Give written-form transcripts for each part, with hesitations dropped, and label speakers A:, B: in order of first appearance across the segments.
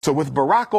A: So with Barack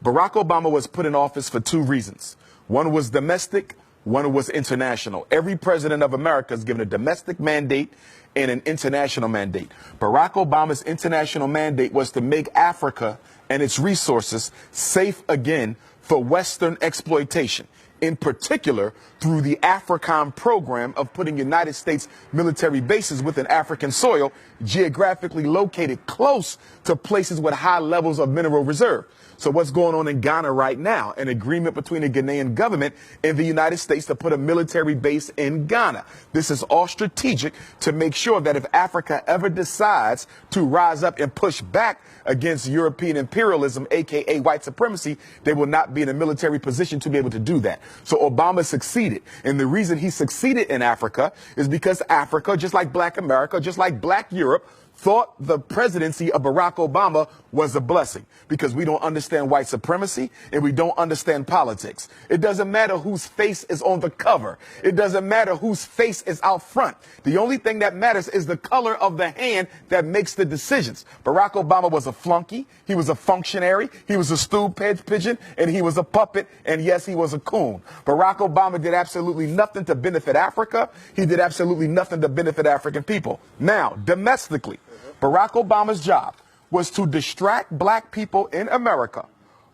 A: Obama was put in office for two reasons. One was domestic, one was international. Every president of America is given a domestic mandate and an international mandate. Barack Obama's international mandate was to make Africa and its resources safe again for Western exploitation, in particular through the AFRICOM program of putting United States military bases within African soil, geographically located close to places with high levels of mineral reserve. So what's going on in Ghana right now? An agreement between the Ghanaian government and the United States to put a military base in Ghana. This is all strategic to make sure that if Africa ever decides to rise up and push back against European imperialism, aka white supremacy, they will not be in a military position to be able to do that. So Obama succeeded. And the reason he succeeded in Africa is because Africa, just like Black America, just like Black Europe, thought the presidency of Barack Obama was a blessing because we don't understand white supremacy and we don't understand politics. It doesn't matter whose face is on the cover. It doesn't matter whose face is out front. The only thing that matters is the color of the hand that makes the decisions. Barack Obama was a flunky. He was a functionary. He was a stool pigeon, and he was a puppet. And yes, he was a coon. Barack Obama did absolutely nothing to benefit Africa. He did absolutely nothing to benefit African people. Now, domestically, Barack Obama's job was to distract Black people in America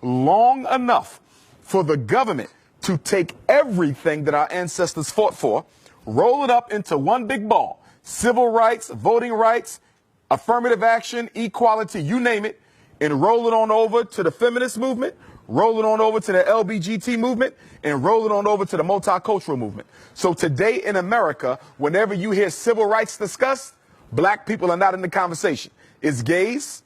A: long enough for the government to take everything that our ancestors fought for, roll it up into one big ball: civil rights, voting rights, affirmative action, equality, you name it, and roll it on over to the feminist movement, roll it on over to the LBGT movement, and roll it on over to the multicultural movement. So today in America, whenever you hear civil rights discussed, Black people are not in the conversation. It's gays,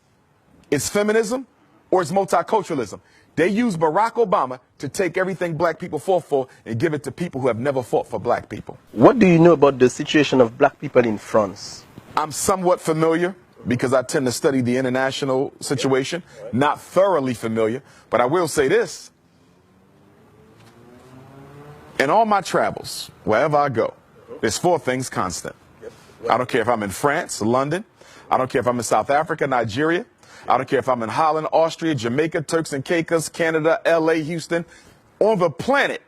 A: it's feminism, or it's multiculturalism. They use Barack Obama to take everything Black people fought for and give it to people who have never fought for Black people.
B: What do you know about the situation of Black people in France?
A: I'm somewhat familiar because I tend to study the international situation. Not thoroughly familiar, but I will say this. In all my travels, wherever I go, there's four things constant. I don't care if I'm in France, London. I don't care if I'm in South Africa, Nigeria. I don't care if I'm in Holland, Austria, Jamaica, Turks and Caicos, Canada, LA, Houston. On the planet,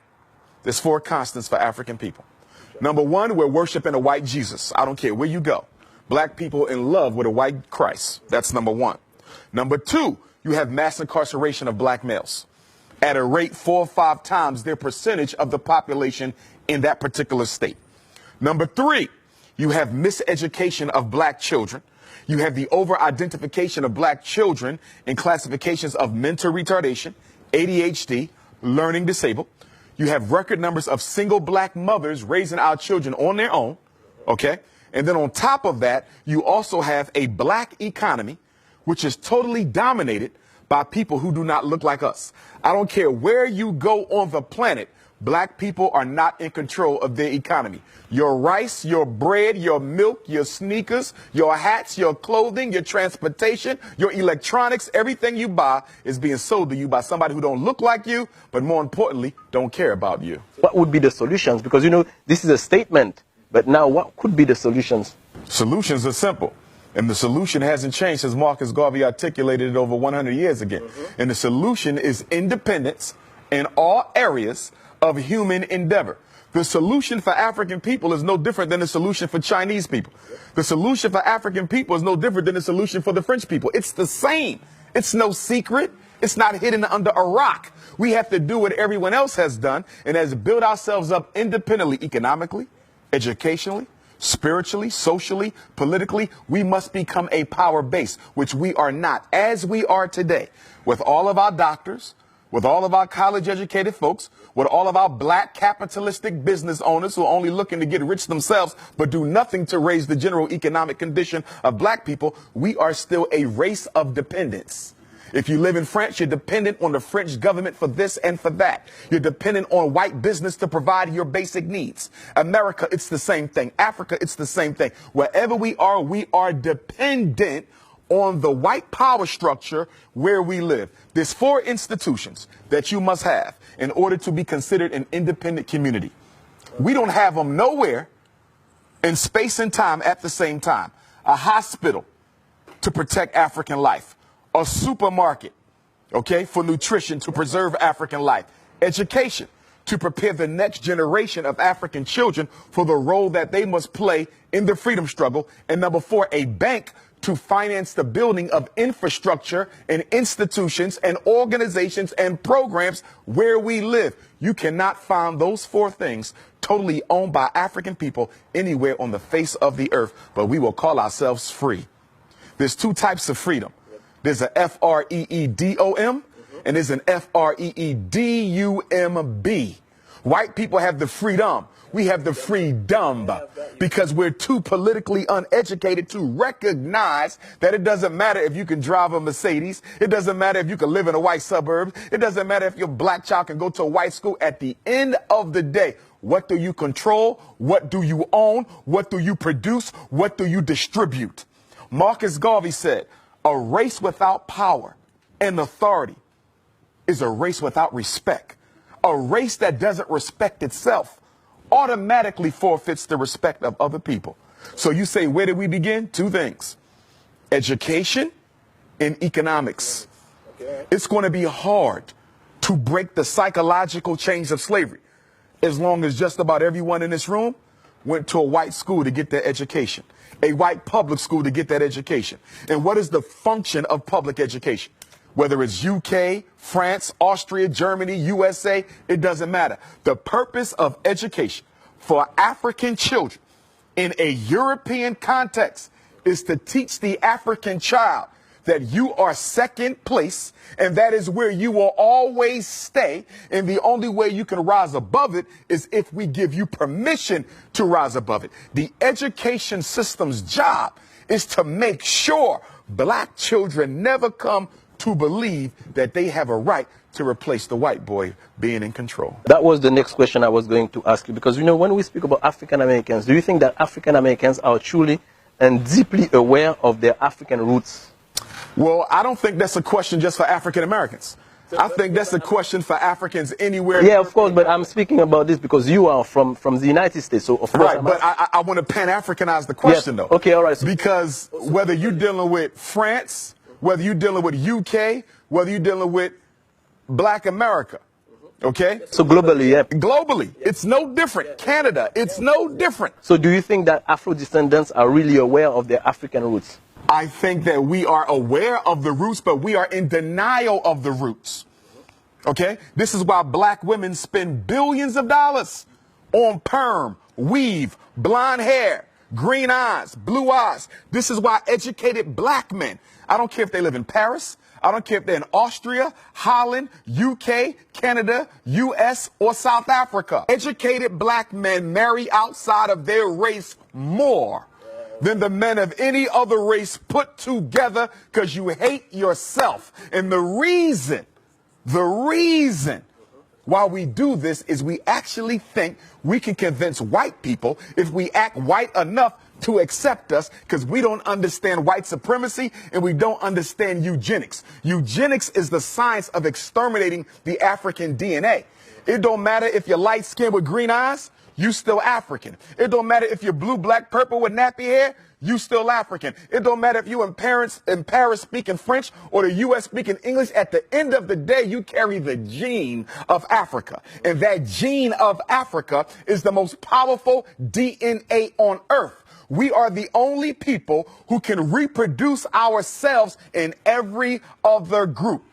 A: there's four constants for African people. Number one, we're worshiping a white Jesus. I don't care where you go. Black people in love with a white Christ. That's number one. Number two, you have mass incarceration of Black males at a rate 4 or 5 times their percentage of the population in that particular state. Number three, you have miseducation of Black children. You have the over-identification of Black children in classifications of mental retardation, ADHD, learning disabled. You have record numbers of single Black mothers raising our children on their own, okay? And then on top of that, you also have a Black economy, which is totally dominated by people who do not look like us. I don't care where you go on the planet, Black people are not in control of their economy. Your rice, your bread, your milk, your sneakers, your hats, your clothing, your transportation, your electronics, everything you buy is being sold to you by somebody who don't look like you, but more importantly, don't care about you.
B: What would be the solutions? Because, you know, this is a statement, but now what could be the solutions?
A: Solutions are simple. And the solution hasn't changed since Marcus Garvey articulated it over 100 years ago. And the solution is independence in all areas of human endeavor. The solution for African people is no different than the solution for Chinese people. The solution for African people is no different than the solution for the French people. It's the same. It's no secret. It's not hidden under a rock. We have to do what everyone else has done, and as build ourselves up independently, economically, educationally, spiritually, socially, politically. We must become a power base, which we are not, as we are today, with all of our doctors, with all of our college-educated folks, with all of our Black capitalistic business owners who are only looking to get rich themselves but do nothing to raise the general economic condition of Black people. We are still a race of dependence. If you live in France, you're dependent on the French government for this and for that. You're dependent on white business to provide your basic needs. America, it's the same thing. Africa, it's the same thing. Wherever we are dependent on the white power structure where we live. There's 4 institutions that you must have in order to be considered an independent community. We don't have them nowhere in space and time at the same time. A hospital to protect African life. A supermarket, okay, for nutrition to preserve African life. Education, to prepare the next generation of African children for the role that they must play in the freedom struggle. And number 4, a bank to finance the building of infrastructure and institutions and organizations and programs where we live. You cannot find those 4 things totally owned by African people anywhere on the face of the earth, but we will call ourselves free. There's 2 types of freedom. There's a F-R-E-E-D-O-M and there's an F-R-E-E-D-U-M-B. White people have the freedom. We have the freedom because we're too politically uneducated to recognize that it doesn't matter if you can drive a Mercedes. It doesn't matter if you can live in a white suburb. It doesn't matter if your black child can go to a white school. At the end of the day, what do you control? What do you own? What do you produce? What do you distribute? Marcus Garvey said, a race without power and authority is a race without respect. A race that doesn't respect itself automatically forfeits the respect of other people. So you say, where did we begin? 2 things. Education and economics. It's going to be hard to break the psychological chains of slavery as long as just about everyone in this room went to a white school to get their education, a white public school to get that education. And what is the function of public education? Whether it's UK, France, Austria, Germany, USA, it doesn't matter. The purpose of education for African children in a European context is to teach the African child that you are second place and that is where you will always stay. And the only way you can rise above it is if we give you permission to rise above it. The education system's job is to make sure black children never come to believe that they have a right to replace the white boy being in control.
B: That was the next question I was going to ask you, because, you know, when we speak about African Americans, do you think that African Americans are truly and deeply aware of their African roots?
A: Well, I don't think that's a question just for African Americans. I think that's a question for Africans anywhere.
B: Yeah, of course, but I'm speaking about this because you are from the United States, so of course.
A: Right, but I want to Pan-Africanize the question, though.
B: Okay, all right. So
A: because whether you're dealing with France, whether you're dealing with UK, whether you're dealing with Black America, okay?
B: So globally, yeah.
A: Globally, it's no different. Canada, it's no different.
B: So do you think that Afro-descendants are really aware of their African roots?
A: I think that we are aware of the roots, but we are in denial of the roots, okay? This is why black women spend billions of dollars on perm, weave, blonde hair, green eyes, blue eyes. This is why educated black men, I don't care if they live in Paris, I don't care if they're in Austria, Holland, UK, Canada, US, or South Africa. Educated black men marry outside of their race more than the men of any other race put together because you hate yourself. And the reason why we do this is we actually think we can convince white people if we act white enough to accept us, because we don't understand white supremacy and we don't understand eugenics. Eugenics is the science of exterminating the African DNA. It don't matter if you're light skinned with green eyes, you still African. It don't matter if you're blue, black, purple with nappy hair, you still African. It don't matter if you in Paris speaking French or the US speaking English. At the end of the day, you carry the gene of Africa. And that gene of Africa is the most powerful DNA on earth. We are the only people who can reproduce ourselves in every other group.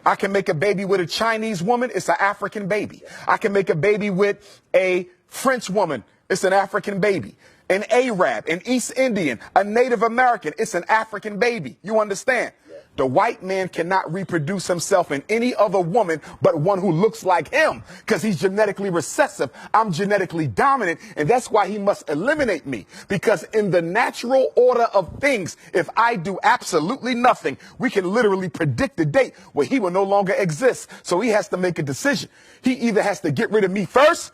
A: I can make a baby with a Chinese woman, it's an African baby. I can make a baby with a French woman, it's an African baby. An Arab, an East Indian, a Native American, it's an African baby. You understand? The white man cannot reproduce himself in any other woman but one who looks like him, because he's genetically recessive. I'm genetically dominant, and that's why he must eliminate me. Because in the natural order of things, if I do absolutely nothing, we can literally predict the date where he will no longer exist. So he has to make a decision. He either has to get rid of me first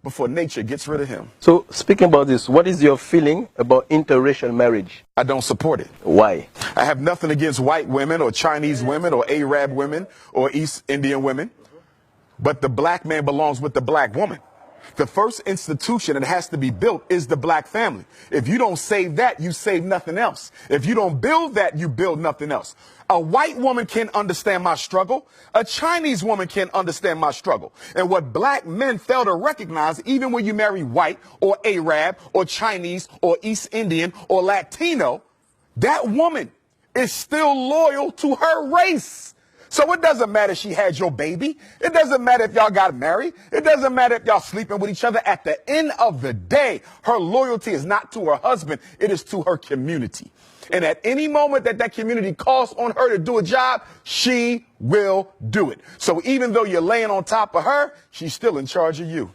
A: before nature gets rid of him.
B: So speaking about this, what is your feeling about interracial marriage?
A: I don't support it.
B: Why?
A: I have nothing against white women or Chinese women or Arab women or East Indian women, but the black man belongs with the black woman. The first institution that has to be built is the black family. If you don't save that, you save nothing else. If you don't build that, you build nothing else. A white woman can understand my struggle. A Chinese woman can understand my struggle. And what black men fail to recognize, even when you marry white or Arab or Chinese or East Indian or Latino, that woman is still loyal to her race. So it doesn't matter if she had your baby. It doesn't matter if y'all got married. It doesn't matter if y'all sleeping with each other. At the end of the day, her loyalty is not to her husband. It is to her community. And at any moment that community calls on her to do a job, she will do it. So even though you're laying on top of her, she's still in charge of you.